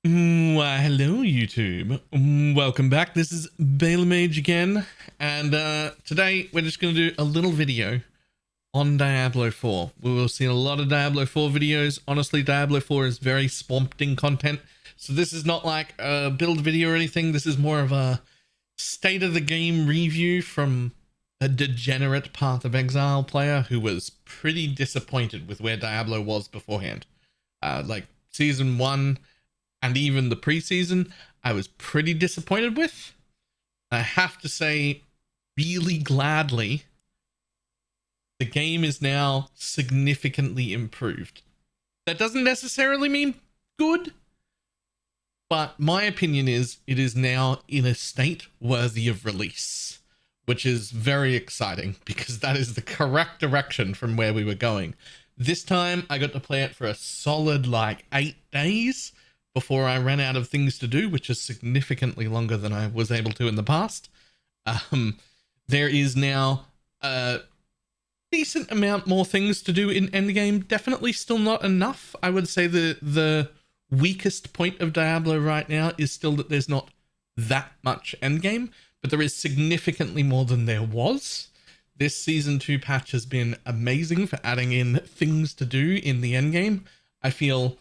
Why, hello YouTube. Welcome back. This is Balamage again, and today we're just going to do a little video on Diablo 4. We will see a lot of Diablo 4 videos. Honestly, Diablo 4 is very swamped in content, so this is not like a build video or anything. This is more of a state of the game review from a degenerate Path of Exile player who was pretty disappointed with where Diablo was beforehand. Like Season 1 and even the preseason, I was pretty disappointed with. I have to say, really gladly, the game is now significantly improved. That doesn't necessarily mean good, but my opinion is it is now in a state worthy of release, which is very exciting because that is the correct direction from where we were going. This time I got to play it for a solid 8 days before I ran out of things to do, which is significantly longer than I was able to in the past. There is now a decent amount more things to do in endgame. Definitely still not enough. I would say the weakest point of Diablo right now is still that there's not that much endgame, but there is significantly more than there was. This Season 2 patch has been amazing for adding in things to do in the endgame. I feel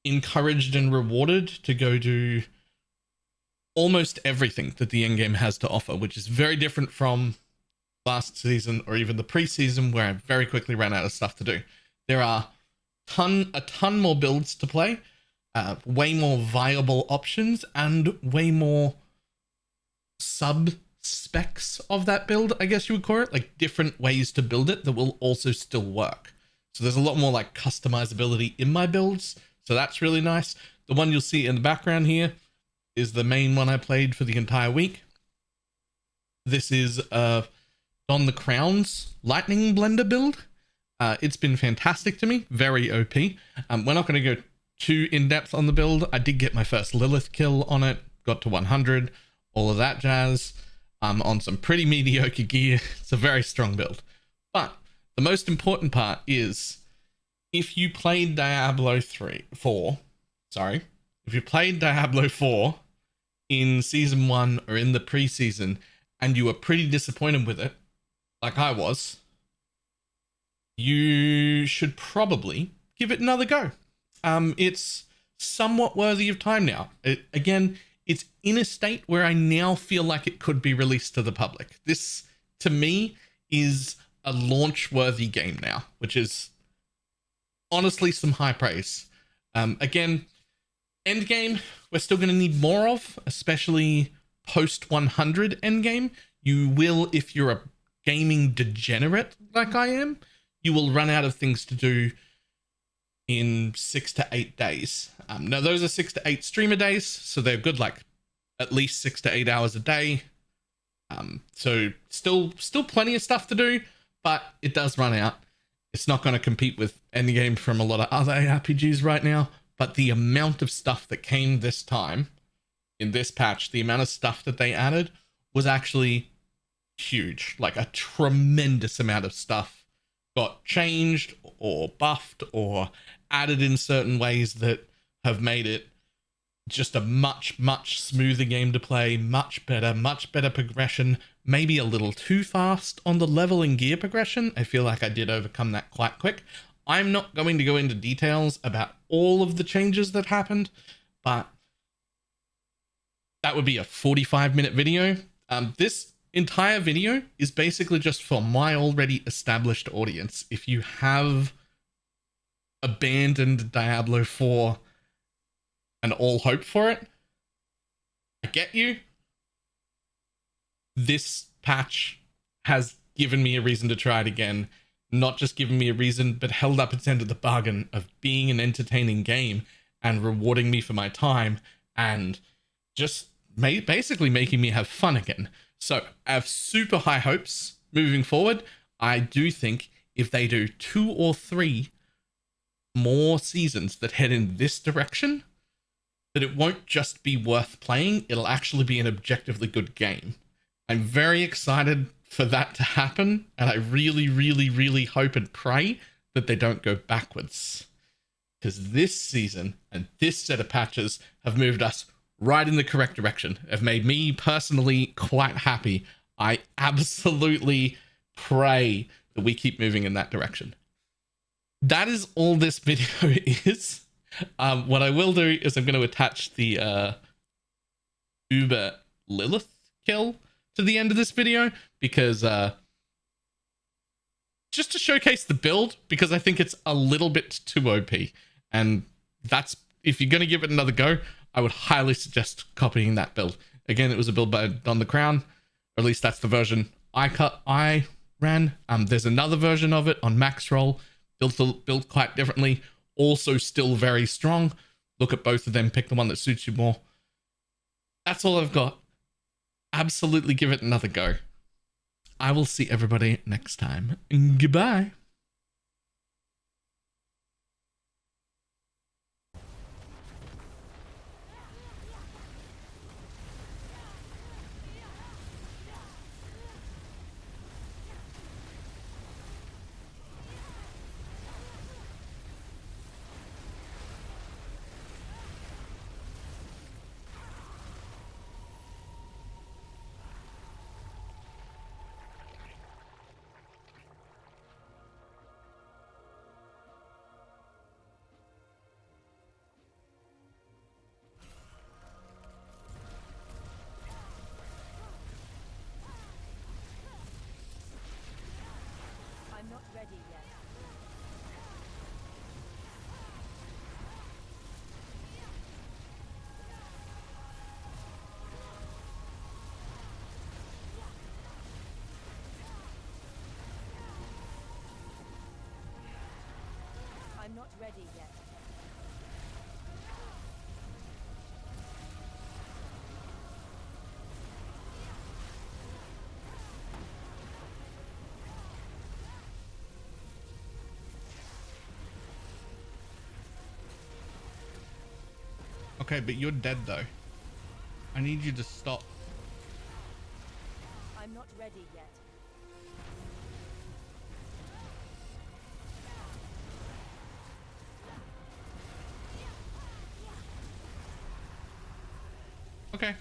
encouraged and rewarded to go do almost everything that the endgame has to offer, which is very different from last season or even the preseason where I very quickly ran out of stuff to do. There are a ton more builds to play, way more viable options, and way more sub specs of that build, I guess you would call it, like different ways to build it that will also still work. So there's a lot more like customizability in my builds. So that's really nice. The one you'll see in the background here is the main one I played for the entire week. This is Don the Crown's Lightning Blender build. It's been fantastic to me. Very OP. We're not going to go too in-depth on the build. I did get my first Lilith kill on it. Got to 100. All of that jazz. On some pretty mediocre gear. It's a very strong build. But the most important part is if you played Diablo 4 in Season 1 or in the preseason and you were pretty disappointed with it, like I was, you should probably give it another go. It's somewhat worthy of time now. Again, it's in a state where I now feel like it could be released to the public. This, to me, is a launch-worthy game now, which is honestly some high praise. Again, endgame, we're still going to need more of, especially post 100 endgame. You will, if you're a gaming degenerate like I am, you will run out of things to do in 6 to 8 days. Now those are 6 to 8 streamer days, so they're good, like at least 6 to 8 hours a day. So still plenty of stuff to do, but it does run out. It's not going to compete with endgame from a lot of other RPGs right now, but the amount of stuff that came this time in this patch, the amount of stuff that they added was actually huge. Like a tremendous amount of stuff got changed or buffed or added in certain ways that have made it just a much smoother game to play, much better progression, maybe a little too fast on the level and gear progression. I feel like I did overcome that quite quick. I'm not going to go into details about all of the changes that happened, but that would be a 45-minute video. This entire video is basically just for my already established audience. If you have abandoned Diablo 4 and all hope for it, I get you. This patch has given me a reason to try it again. Not just given me a reason, but held up its end of the bargain of being an entertaining game and rewarding me for my time and just basically making me have fun again. So I have super high hopes moving forward. I do think if they do 2 or 3 more seasons that head in this direction, that it won't just be worth playing, it'll actually be an objectively good game. I'm very excited for that to happen, and I really hope and pray that they don't go backwards. because this season and this set of patches have moved us right in the correct direction, have made me personally quite happy. I absolutely pray that we keep moving in that direction. That is all this video is. What I will do is I'm going to attach the Uber Lilith kill to the end of this video, because just to showcase the build, because I think it's a little bit too OP. And that's, if you're going to give it another go, I would highly suggest copying that build. Again, it was a build by Don the Crown, or at least that's the version I ran. There's another version of it on max roll, built quite differently, also still very strong. Look at both of them, pick the one that suits you more. That's all I've got. Absolutely give it another go. I will see everybody next time. Goodbye. I'm not ready yet. I'm not ready yet. Okay, but you're dead though. I need you to stop. I'm not ready yet. Okay.